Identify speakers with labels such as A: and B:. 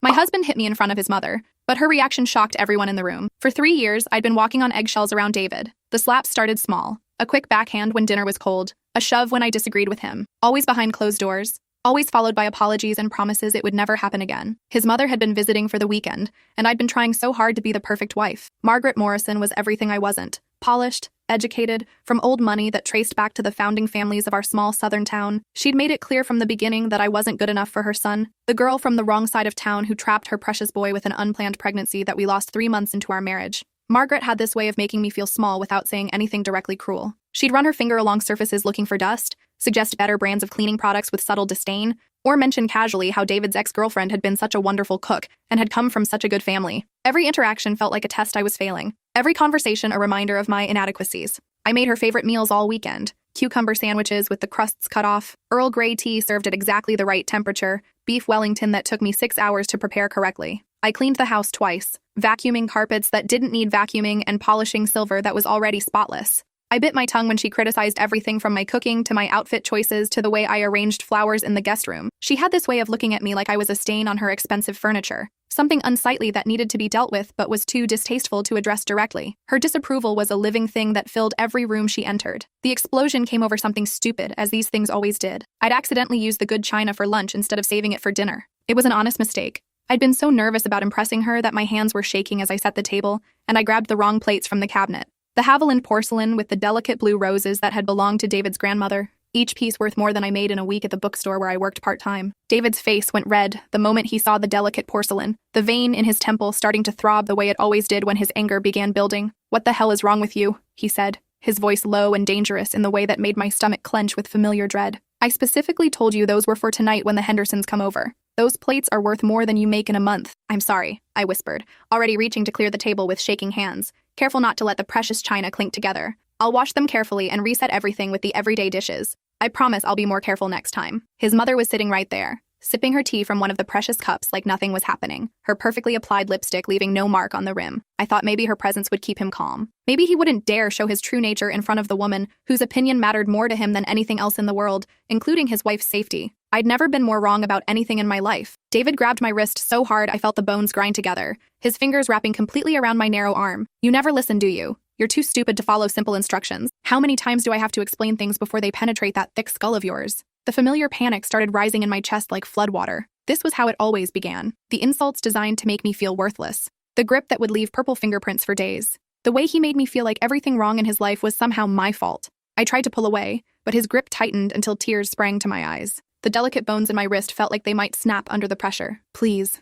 A: My husband hit me in front of his mother, but her reaction shocked everyone in the room. For 3 years, I'd been walking on eggshells around David. The slaps started small. A quick backhand when dinner was cold, a shove when I disagreed with him, always behind closed doors, always followed by apologies and promises it would never happen again. His mother had been visiting for the weekend, and I'd been trying so hard to be the perfect wife. Margaret Morrison was everything I wasn't. Polished, educated, from old money that traced back to the founding families of our small southern town. She'd made it clear from the beginning that I wasn't good enough for her son, the girl from the wrong side of town who trapped her precious boy with an unplanned pregnancy that we lost 3 months into our marriage. Margaret had this way of making me feel small without saying anything directly cruel. She'd run her finger along surfaces looking for dust, suggest better brands of cleaning products with subtle disdain, or mention casually how David's ex-girlfriend had been such a wonderful cook and had come from such a good family. Every interaction felt like a test I was failing. Every conversation a reminder of my inadequacies. I made her favorite meals all weekend. Cucumber sandwiches with the crusts cut off, Earl Grey tea served at exactly the right temperature, beef Wellington that took me 6 hours to prepare correctly. I cleaned the house twice, vacuuming carpets that didn't need vacuuming and polishing silver that was already spotless. I bit my tongue when she criticized everything from my cooking to my outfit choices to the way I arranged flowers in the guest room. She had this way of looking at me like I was a stain on her expensive furniture, something unsightly that needed to be dealt with but was too distasteful to address directly. Her disapproval was a living thing that filled every room she entered. The explosion came over something stupid, as these things always did. I'd accidentally used the good china for lunch instead of saving it for dinner. It was an honest mistake. I'd been so nervous about impressing her that my hands were shaking as I set the table, and I grabbed the wrong plates from the cabinet. The Haviland porcelain with the delicate blue roses that had belonged to David's grandmother, each piece worth more than I made in a week at the bookstore where I worked part-time. David's face went red the moment he saw the delicate porcelain, the vein in his temple starting to throb the way it always did when his anger began building. "What the hell is wrong with you?" he said, his voice low and dangerous in the way that made my stomach clench with familiar dread. "I specifically told you those were for tonight when the Hendersons come over. Those plates are worth more than you make in a month." "I'm sorry," I whispered, already reaching to clear the table with shaking hands, careful not to let the precious china clink together. "I'll wash them carefully and reset everything with the everyday dishes. I promise I'll be more careful next time." His mother was sitting right there, sipping her tea from one of the precious cups like nothing was happening, her perfectly applied lipstick leaving no mark on the rim. I thought maybe her presence would keep him calm. Maybe he wouldn't dare show his true nature in front of the woman whose opinion mattered more to him than anything else in the world, including his wife's safety. I'd never been more wrong about anything in my life. David grabbed my wrist so hard I felt the bones grind together, his fingers wrapping completely around my narrow arm. "You never listen, do you? You're too stupid to follow simple instructions. How many times do I have to explain things before they penetrate that thick skull of yours?" The familiar panic started rising in my chest like floodwater. This was how it always began. The insults designed to make me feel worthless. The grip that would leave purple fingerprints for days. The way he made me feel like everything wrong in his life was somehow my fault. I tried to pull away, but his grip tightened until tears sprang to my eyes. The delicate bones in my wrist felt like they might snap under the pressure. "Please,"